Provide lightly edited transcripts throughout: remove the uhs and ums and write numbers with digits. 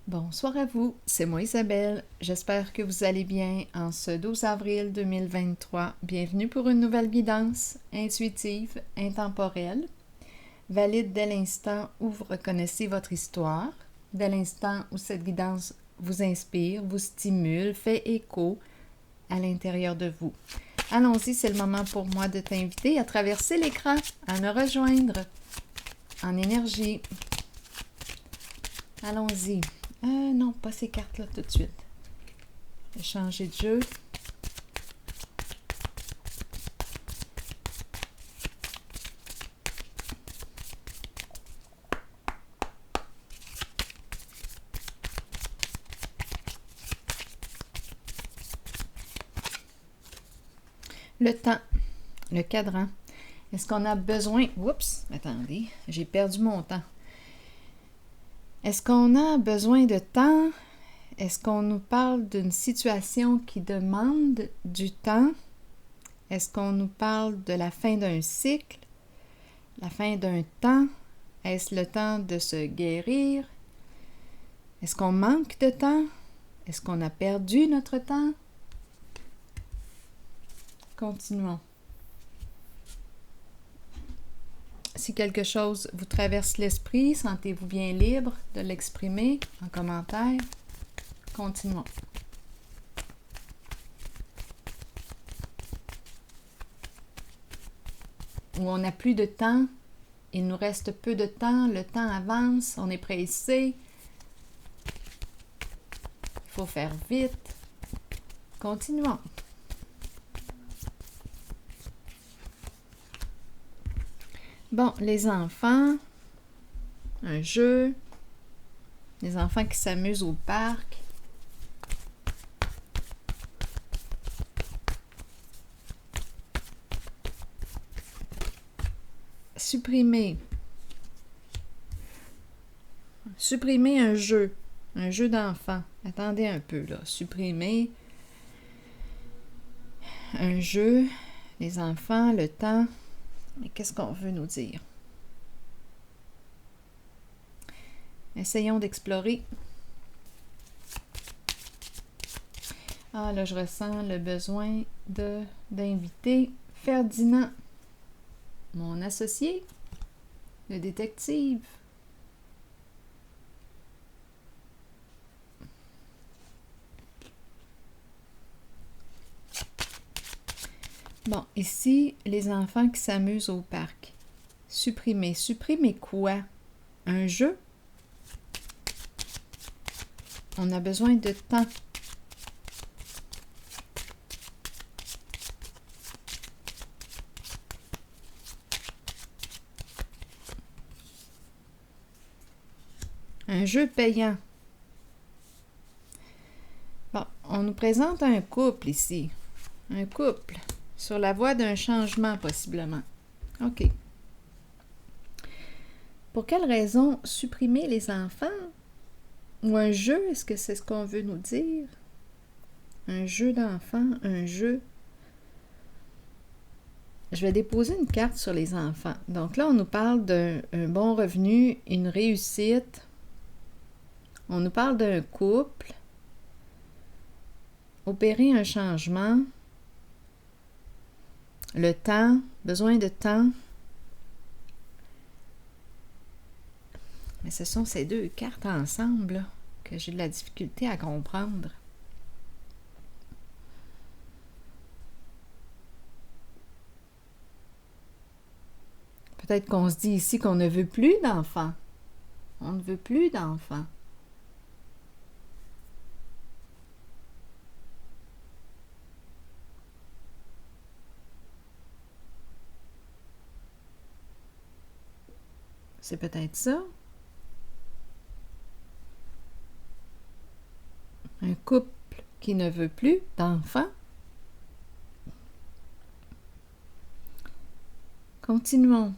Bonsoir à vous, c'est moi Isabelle. J'espère que vous allez bien en ce 12 avril 2023. Bienvenue pour une nouvelle guidance intuitive, intemporelle, valide dès l'instant où vous reconnaissez votre histoire, dès l'instant où cette guidance vous inspire, vous stimule, fait écho à l'intérieur de vous. Allons-y, c'est le moment pour moi de t'inviter à traverser l'écran, à me rejoindre en énergie. Allons-y. Non, pas ces cartes-là tout de suite. Je vais changer de jeu. Le temps, le cadran. Est-ce qu'on a besoin... Oups, attendez, j'ai perdu mon temps. Est-ce qu'on a besoin de temps? Est-ce qu'on nous parle d'une situation qui demande du temps? Est-ce qu'on nous parle de la fin d'un cycle? La fin d'un temps? Est-ce le temps de se guérir? Est-ce qu'on manque de temps? Est-ce qu'on a perdu notre temps? Continuons. Si quelque chose vous traverse l'esprit, sentez-vous bien libre de l'exprimer en commentaire. Continuons. Où on n'a plus de temps, il nous reste peu de temps, le temps avance, on est pressé. Il faut faire vite. Continuons. Bon, les enfants, un jeu, les enfants qui s'amusent au parc. Supprimer. Supprimer un jeu d'enfant. Attendez un peu, là. Supprimer un jeu, les enfants, le temps. Mais qu'est-ce qu'on veut nous dire? Essayons d'explorer. Ah, là, je ressens le besoin d'inviter Ferdinand, mon associé, le détective. Bon, ici, les enfants qui s'amusent au parc. Supprimer. Supprimer quoi? Un jeu? On a besoin de temps. Un jeu payant. Bon, on nous présente un couple ici. Un couple. Sur la voie d'un changement, possiblement. OK. Pour quelle raison supprimer les enfants? Ou un jeu, est-ce que c'est ce qu'on veut nous dire? Un jeu d'enfant, un jeu. Je vais déposer une carte sur les enfants. Donc là, on nous parle d'un bon revenu, une réussite. On nous parle d'un couple. Opérer un changement. Le temps, besoin de temps. Mais ce sont ces deux cartes ensemble là, que j'ai de la difficulté à comprendre. Peut-être qu'on se dit ici qu'on ne veut plus d'enfants. On ne veut plus d'enfants. C'est peut-être ça. Un couple qui ne veut plus d'enfants. Continuons.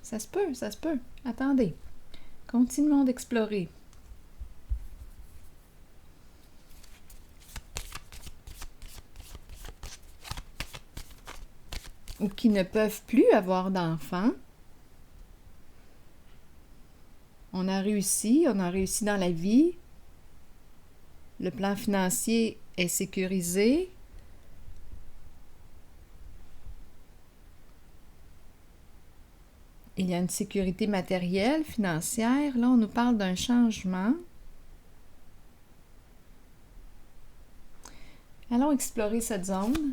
Ça se peut, ça se peut. Attendez. Continuons d'explorer. ou qui ne peuvent plus avoir d'enfants. On a réussi dans la vie. Le plan financier est sécurisé. Il y a une sécurité matérielle, financière. Là, on nous parle d'un changement. Allons explorer cette zone.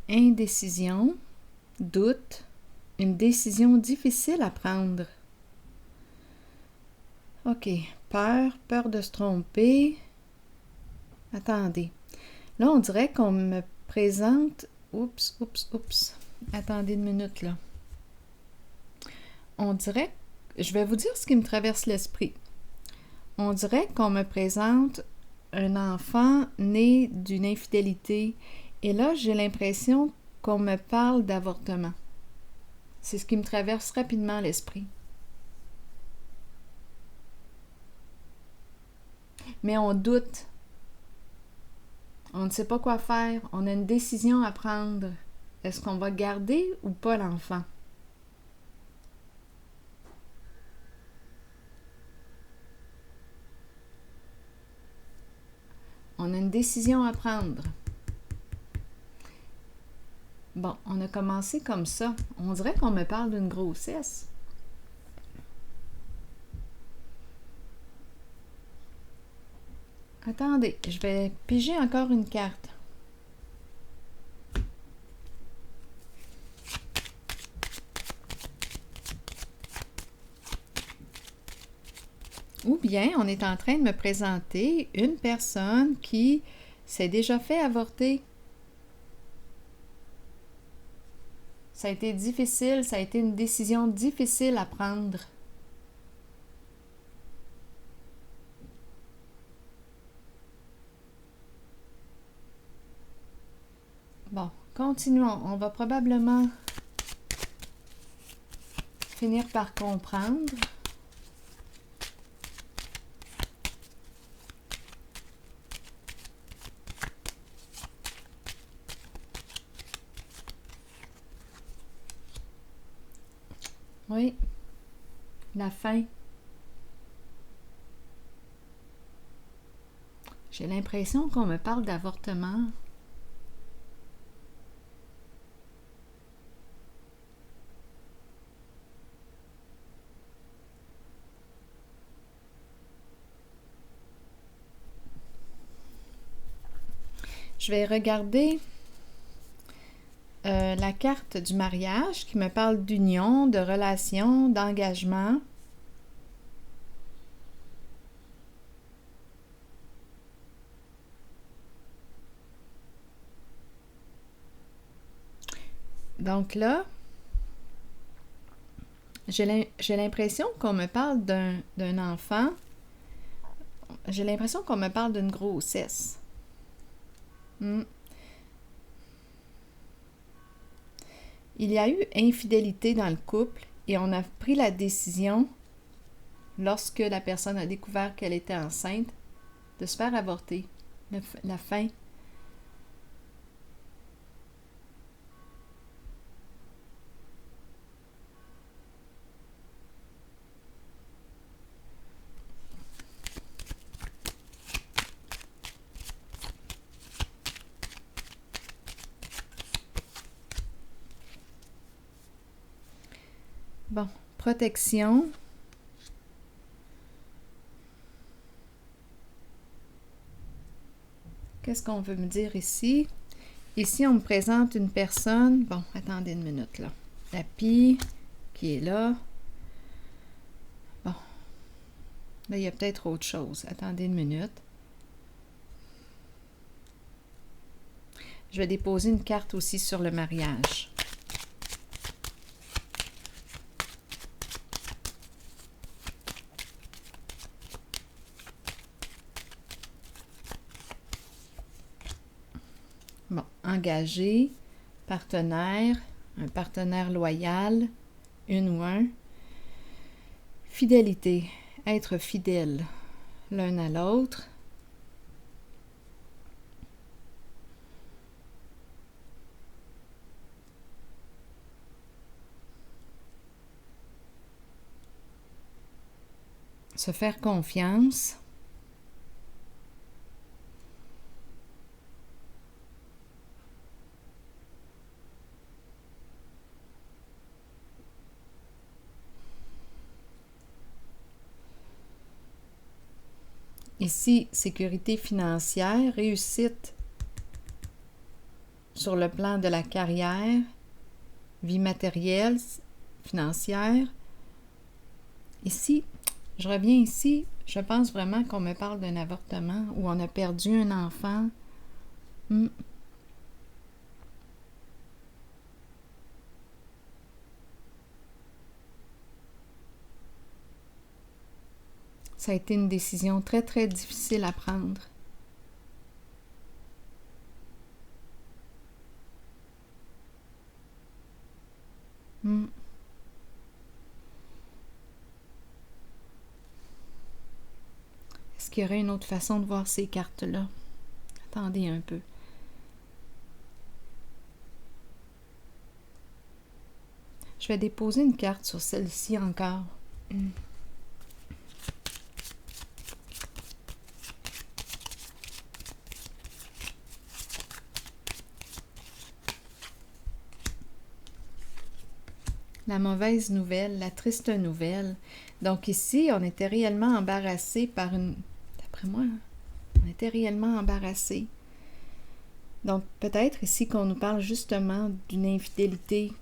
Indécision, doute, une décision difficile à prendre. OK, peur de se tromper. Attendez. Là, on dirait qu'on me présente... Oups. Attendez une minute, là. On dirait... Je vais vous dire ce qui me traverse l'esprit. On dirait qu'on me présente un enfant né d'une infidélité. Et là, j'ai l'impression qu'on me parle d'avortement. C'est ce qui me traverse rapidement l'esprit. Mais on doute. On ne sait pas quoi faire. On a une décision à prendre. Est-ce qu'on va garder ou pas l'enfant? On a une décision à prendre. Bon, on a commencé comme ça. On dirait qu'on me parle d'une grossesse. Attendez, je vais piger encore une carte. Ou bien on est en train de me présenter une personne qui s'est déjà fait avorter. Ça a été difficile, ça a été une décision difficile à prendre. Bon, continuons. On va probablement finir par comprendre. Oui, la fin. J'ai l'impression qu'on me parle d'avortement. Je vais regarder la carte du mariage qui me parle d'union, de relation, d'engagement. Donc là, j'ai l'impression qu'on me parle d'un enfant. J'ai l'impression qu'on me parle d'une grossesse. Il y a eu infidélité dans le couple et on a pris la décision, lorsque la personne a découvert qu'elle était enceinte, de se faire avorter. La fin. Bon, protection. Qu'est-ce qu'on veut me dire ici? Ici, on me présente une personne. Bon, attendez une minute, là. Tapis, qui est là. Bon. Là, il y a peut-être autre chose. Attendez une minute. Je vais déposer une carte aussi sur le mariage. Bon, engagé, partenaire, un partenaire loyal, une ou un. Fidélité, être fidèle l'un à l'autre. Se faire confiance. Ici, sécurité financière, réussite sur le plan de la carrière, vie matérielle, financière. Ici, je reviens ici, je pense vraiment qu'on me parle d'un avortement où on a perdu un enfant. Ça a été une décision très, très difficile à prendre. Est-ce qu'il y aurait une autre façon de voir ces cartes-là? Attendez un peu. Je vais déposer une carte sur celle-ci encore. La mauvaise nouvelle, la triste nouvelle. Donc ici, on était réellement embarrassé par une... D'après moi, on était réellement embarrassé. Donc peut-être ici qu'on nous parle justement d'une infidélité.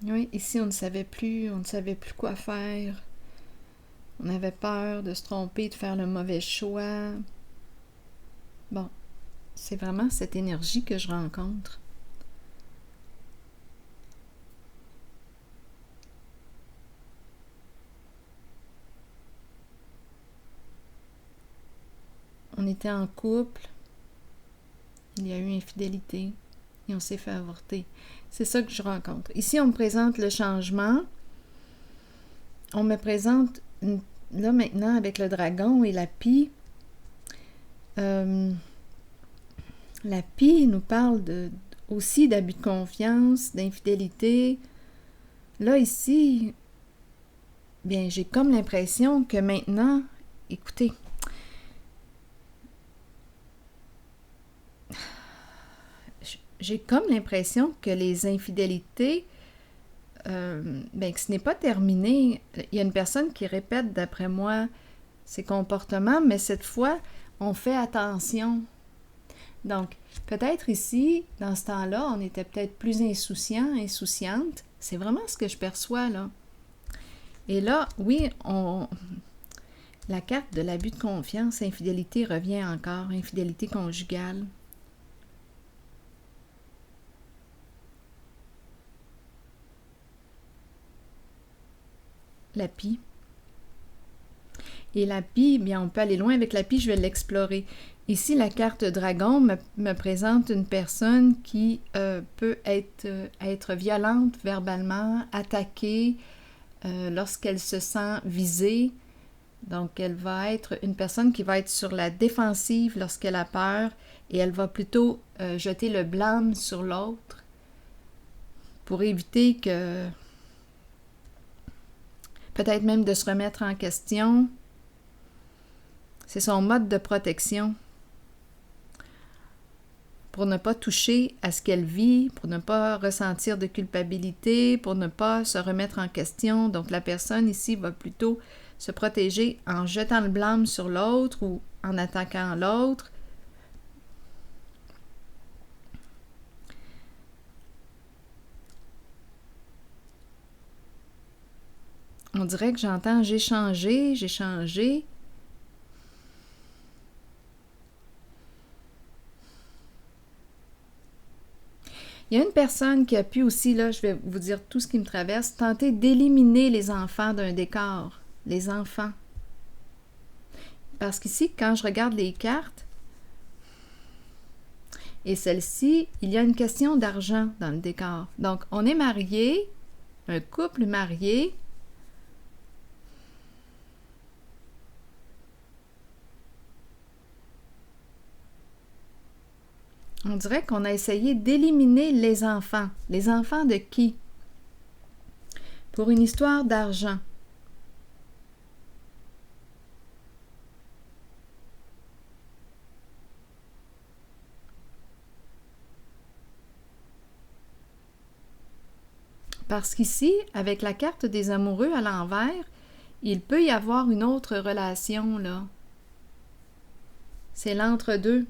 Oui, ici on ne savait plus quoi faire. On avait peur de se tromper, de faire le mauvais choix. Bon, c'est vraiment cette énergie que je rencontre. On était en couple, il y a eu infidélité et on s'est fait avorter. C'est ça que je rencontre. Ici, on me présente le changement. On me présente, là maintenant, avec le dragon et la pie. La pie nous parle aussi d'abus de confiance, d'infidélité. Là, ici, bien, j'ai comme l'impression que maintenant, écoutez, j'ai comme l'impression que les infidélités, ben, que ce n'est pas terminé. Il y a une personne qui répète, d'après moi, ses comportements, mais cette fois, on fait attention. Donc, peut-être ici, dans ce temps-là, on était peut-être plus insouciant, insouciante. C'est vraiment ce que je perçois, là. Et là, oui, la carte de l'abus de confiance, infidélité revient encore, infidélité conjugale. La pie. Et la pie, bien, on peut aller loin avec la pie, je vais l'explorer. Ici, la carte dragon me présente une personne qui peut être violente verbalement, attaquée lorsqu'elle se sent visée. Donc, elle va être une personne qui va être sur la défensive lorsqu'elle a peur et elle va plutôt jeter le blâme sur l'autre pour éviter que... peut-être même de se remettre en question. C'est son mode de protection pour ne pas toucher à ce qu'elle vit, pour ne pas ressentir de culpabilité, pour ne pas se remettre en question. Donc la personne ici va plutôt se protéger en jetant le blâme sur l'autre ou en attaquant l'autre. On dirait que j'entends j'ai changé, j'ai changé. Il y a une personne qui a pu aussi, là, je vais vous dire tout ce qui me traverse, tenter d'éliminer les enfants d'un décor. Les enfants. Parce qu'ici, quand je regarde les cartes, et celle-ci, il y a une question d'argent dans le décor. Donc, on est marié, un couple marié. On dirait qu'on a essayé d'éliminer les enfants. Les enfants de qui? Pour une histoire d'argent. Parce qu'ici, avec la carte des amoureux à l'envers, il peut y avoir une autre relation, là. C'est l'entre-deux.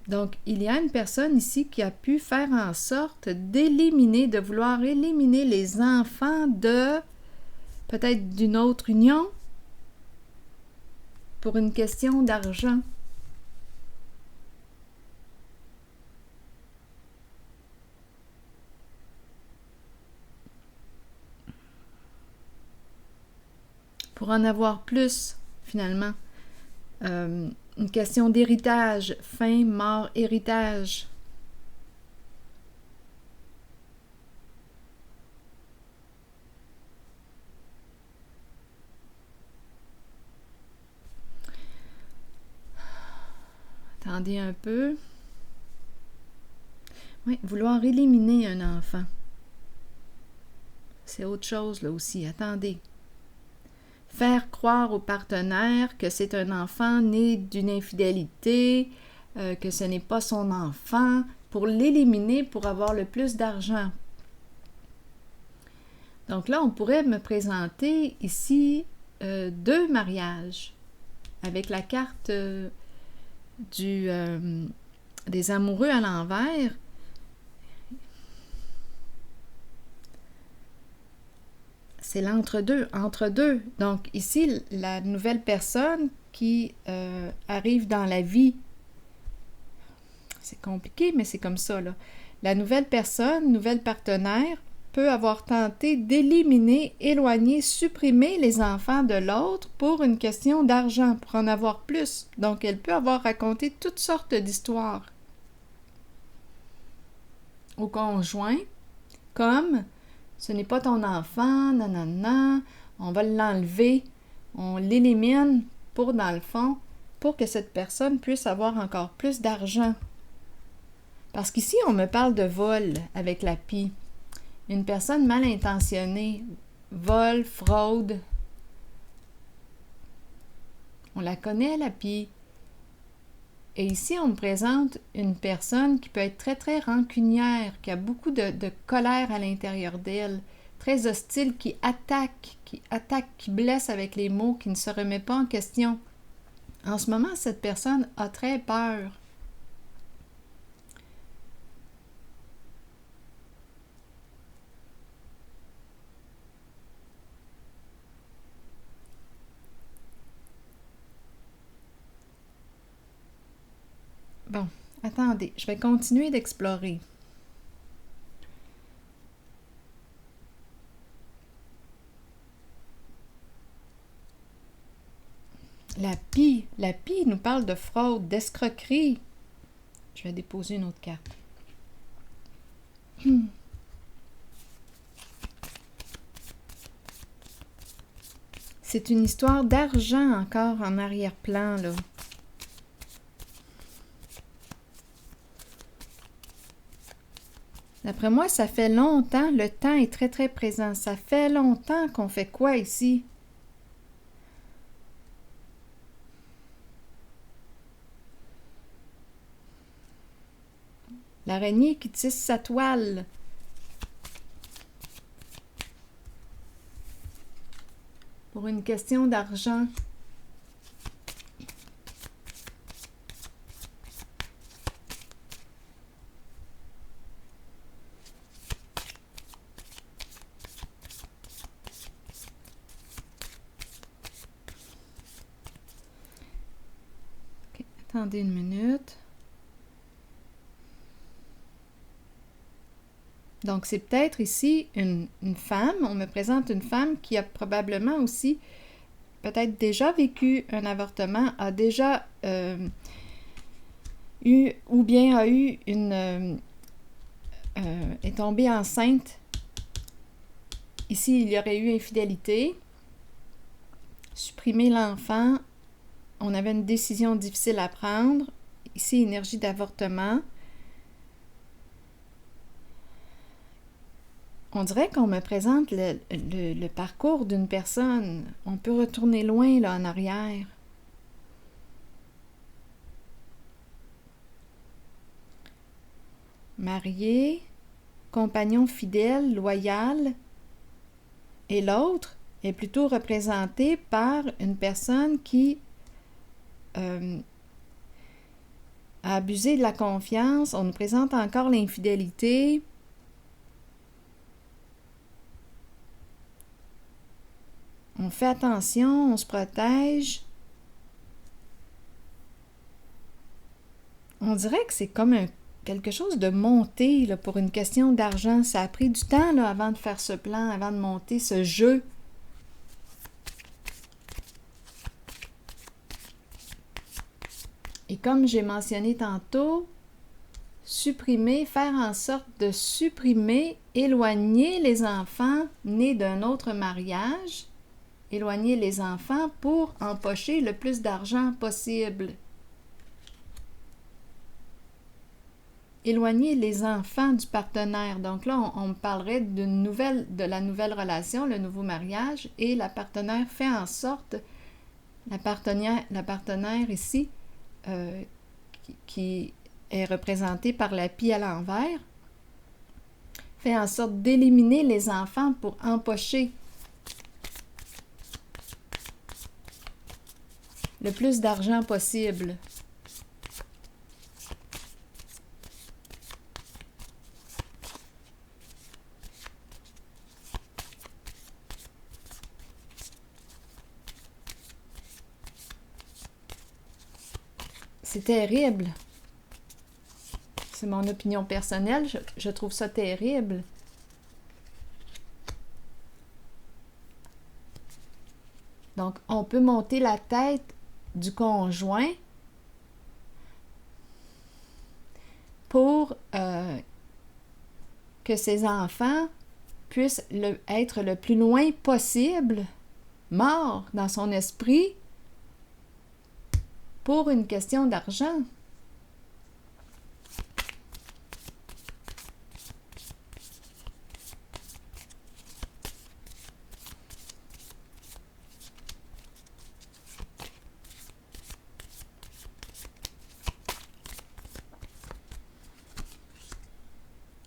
Donc, il y a une personne ici qui a pu faire en sorte d'éliminer, de vouloir éliminer les enfants de peut-être d'une autre union pour une question d'argent. Pour en avoir plus, finalement. Une question d'héritage, fin, mort, héritage. Attendez un peu. Oui, vouloir éliminer un enfant. C'est autre chose là aussi. Attendez. Faire croire au partenaire que c'est un enfant né d'une infidélité, que ce n'est pas son enfant, pour l'éliminer, pour avoir le plus d'argent. Donc là, on pourrait me présenter ici 2 mariages avec la carte des amoureux à l'envers. C'est l'entre-deux, entre deux. Donc ici, la nouvelle personne qui arrive dans la vie, c'est compliqué, mais c'est comme ça, là. La nouvelle personne, nouvelle partenaire, peut avoir tenté d'éliminer, éloigner, supprimer les enfants de l'autre pour une question d'argent, pour en avoir plus. Donc, elle peut avoir raconté toutes sortes d'histoires au conjoint, comme ce n'est pas ton enfant, nanana, on va l'enlever, on l'élimine pour, dans le fond, pour que cette personne puisse avoir encore plus d'argent. Parce qu'ici, on me parle de vol avec la pie. Une personne mal intentionnée, vol, fraude. On la connaît, la pie. Et ici, on me présente une personne qui peut être très, très rancunière, qui a beaucoup de colère à l'intérieur d'elle, très hostile, qui attaque, qui blesse avec les mots, qui ne se remet pas en question. En ce moment, cette personne a très peur. Bon, attendez, je vais continuer d'explorer. La pie nous parle de fraude, d'escroquerie. Je vais déposer une autre carte. C'est une histoire d'argent encore en arrière-plan, là. D'après moi, ça fait longtemps, le temps est très très présent. Ça fait longtemps qu'on fait quoi ici? L'araignée qui tisse sa toile. Pour une question d'argent. Attendez une minute. Donc, c'est peut-être ici une femme. On me présente une femme qui a probablement aussi peut-être déjà vécu un avortement, a déjà eu ou bien a eu une est tombée enceinte. Ici, il y aurait eu infidélité. Supprimer l'enfant. On avait une décision difficile à prendre. Ici, énergie d'avortement. On dirait qu'on me présente le parcours d'une personne. On peut retourner loin là en arrière. Marié, compagnon fidèle, loyal. Et l'autre est plutôt représenté par une personne qui a abusé de la confiance. On nous présente encore l'infidélité. On fait attention, on se protège. On dirait que c'est comme quelque chose de monté là, pour une question d'argent. Ça a pris du temps là, avant de faire ce plan, avant de monter ce jeu. Et comme j'ai mentionné tantôt, supprimer, faire en sorte de supprimer, éloigner les enfants nés d'un autre mariage, éloigner les enfants pour empocher le plus d'argent possible. Éloigner les enfants du partenaire. Donc là, on me parlerait de la nouvelle relation, le nouveau mariage, et la partenaire fait en sorte, la partenaire ici, qui est représentée par la pie à l'envers, fait en sorte d'éliminer les enfants pour empocher le plus d'argent possible. C'est terrible. C'est mon opinion personnelle. Je trouve ça terrible. Donc, on peut monter la tête du conjoint pour que ses enfants puissent être le plus loin possible, morts dans son esprit, pour une question d'argent.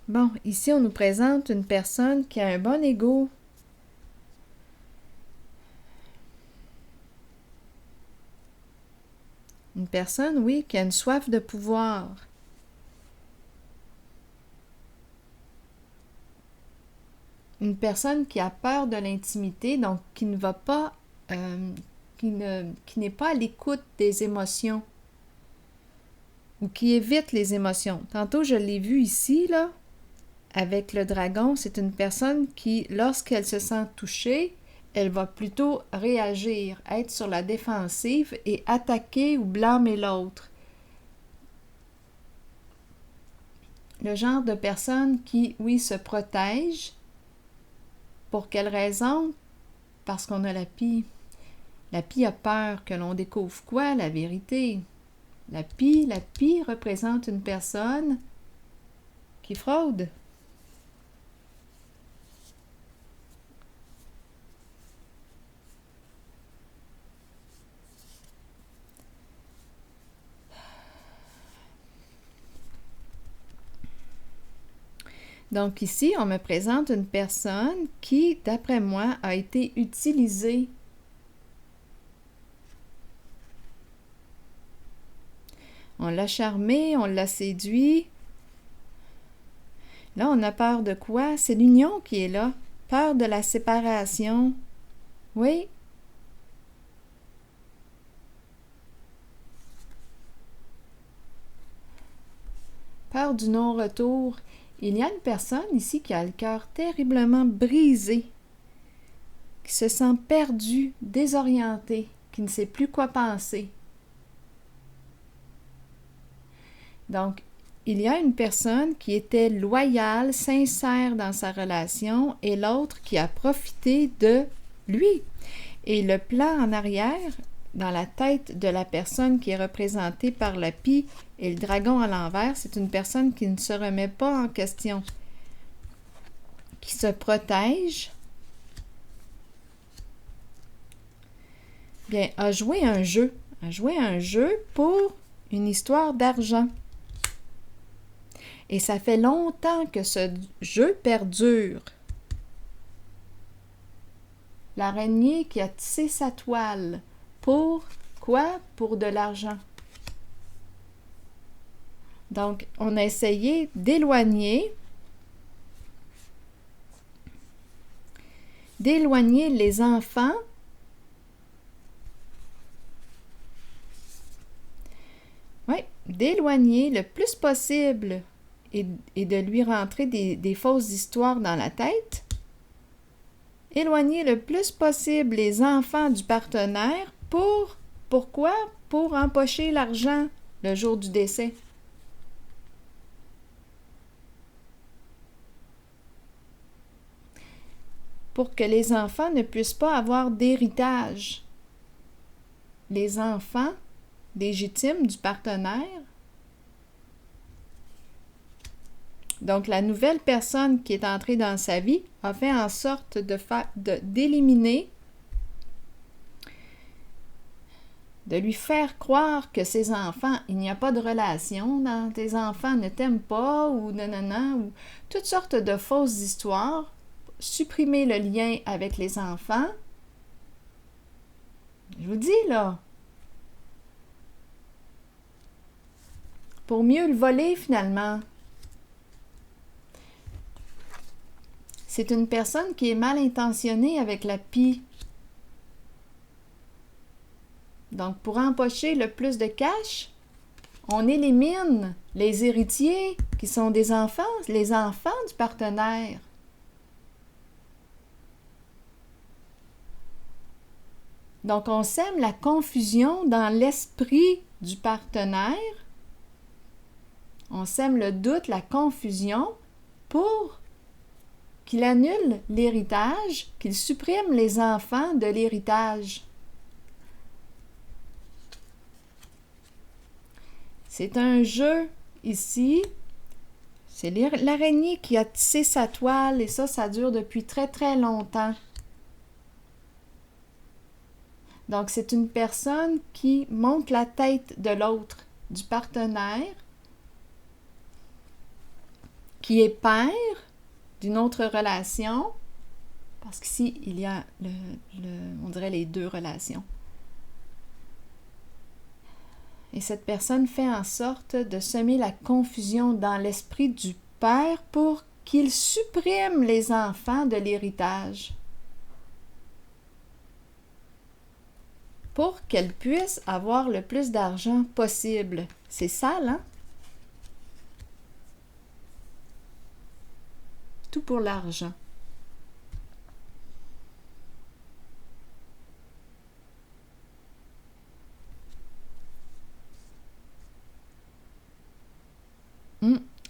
Bon, ici, on nous présente une personne qui a un bon ego. Une personne, oui, qui a une soif de pouvoir. Une personne qui a peur de l'intimité, donc qui ne va pas, qui n'est pas à l'écoute des émotions ou qui évite les émotions. Tantôt, je l'ai vu ici, là, avec le dragon, c'est une personne qui, lorsqu'elle se sent touchée, elle va plutôt réagir, être sur la défensive et attaquer ou blâmer l'autre. Le genre de personne qui, oui, se protège. Pour quelle raison? Parce qu'on a la pie. La pie a peur que l'on découvre quoi? La vérité. La pie représente une personne qui fraude. Donc ici, on me présente une personne qui, d'après moi, a été utilisée. On l'a charmé, on l'a séduit. Là, on a peur de quoi? C'est l'union qui est là. Peur de la séparation. Oui. Peur du non-retour. Il y a une personne ici qui a le cœur terriblement brisé, qui se sent perdue, désorientée, qui ne sait plus quoi penser. Donc, il y a une personne qui était loyale, sincère dans sa relation et l'autre qui a profité de lui. Et le plan en arrière, dans la tête de la personne qui est représentée par la pie et le dragon à l'envers, c'est une personne qui ne se remet pas en question, qui se protège, bien, a joué un jeu pour une histoire d'argent. Et ça fait longtemps que ce jeu perdure. L'araignée qui a tissé sa toile. Pour quoi? Pour de l'argent. Donc, on a essayé d'éloigner les enfants d'éloigner le plus possible et de lui rentrer des fausses histoires dans la tête. Éloigner le plus possible les enfants du partenaire pourquoi? Pour empocher l'argent le jour du décès. Pour que les enfants ne puissent pas avoir d'héritage. Les enfants légitimes du partenaire. Donc, la nouvelle personne qui est entrée dans sa vie a fait en sorte d'éliminer, de lui faire croire que ses enfants, il n'y a pas de relation, tes enfants ne t'aiment pas, ou nanana, ou toutes sortes de fausses histoires, supprimer le lien avec les enfants. Je vous dis, là, pour mieux le voler, finalement. C'est une personne qui est mal intentionnée avec la pie. Donc, pour empocher le plus de cash, on élimine les héritiers qui sont des enfants, les enfants du partenaire. Donc, on sème la confusion dans l'esprit du partenaire. On sème le doute, la confusion pour qu'il annule l'héritage, qu'il supprime les enfants de l'héritage. C'est un jeu ici. C'est l'araignée qui a tissé sa toile et ça dure depuis très très longtemps. Donc, c'est une personne qui monte la tête de l'autre, du partenaire, qui est père d'une autre relation, parce qu'ici, il y a, on dirait, les deux relations. Et cette personne fait en sorte de semer la confusion dans l'esprit du père pour qu'il supprime les enfants de l'héritage. Pour qu'elle puisse avoir le plus d'argent possible. C'est sale, hein? Tout pour l'argent.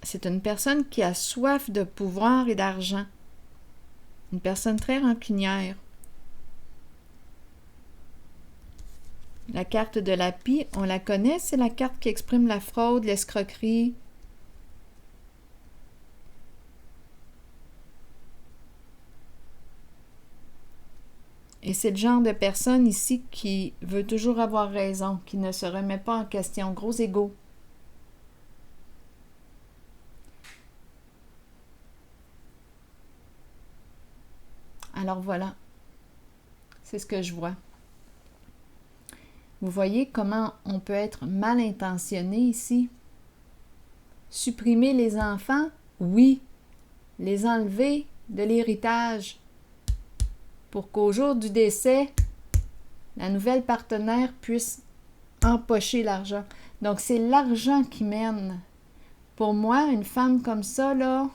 C'est une personne qui a soif de pouvoir et d'argent. Une personne très rancunière. La carte de la pie, on la connaît, c'est la carte qui exprime la fraude, l'escroquerie. Et c'est le genre de personne ici qui veut toujours avoir raison, qui ne se remet pas en question. Gros égo. Alors voilà, c'est ce que je vois. Vous voyez comment on peut être mal intentionné ici? Supprimer les enfants? Oui. Les enlever de l'héritage pour qu'au jour du décès, la nouvelle partenaire puisse empocher l'argent. Donc, c'est l'argent qui mène. Pour moi, une femme comme ça, là,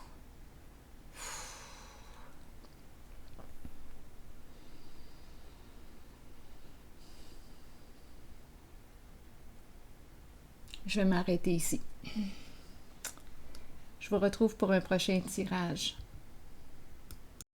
je vais m'arrêter ici. Je vous retrouve pour un prochain tirage.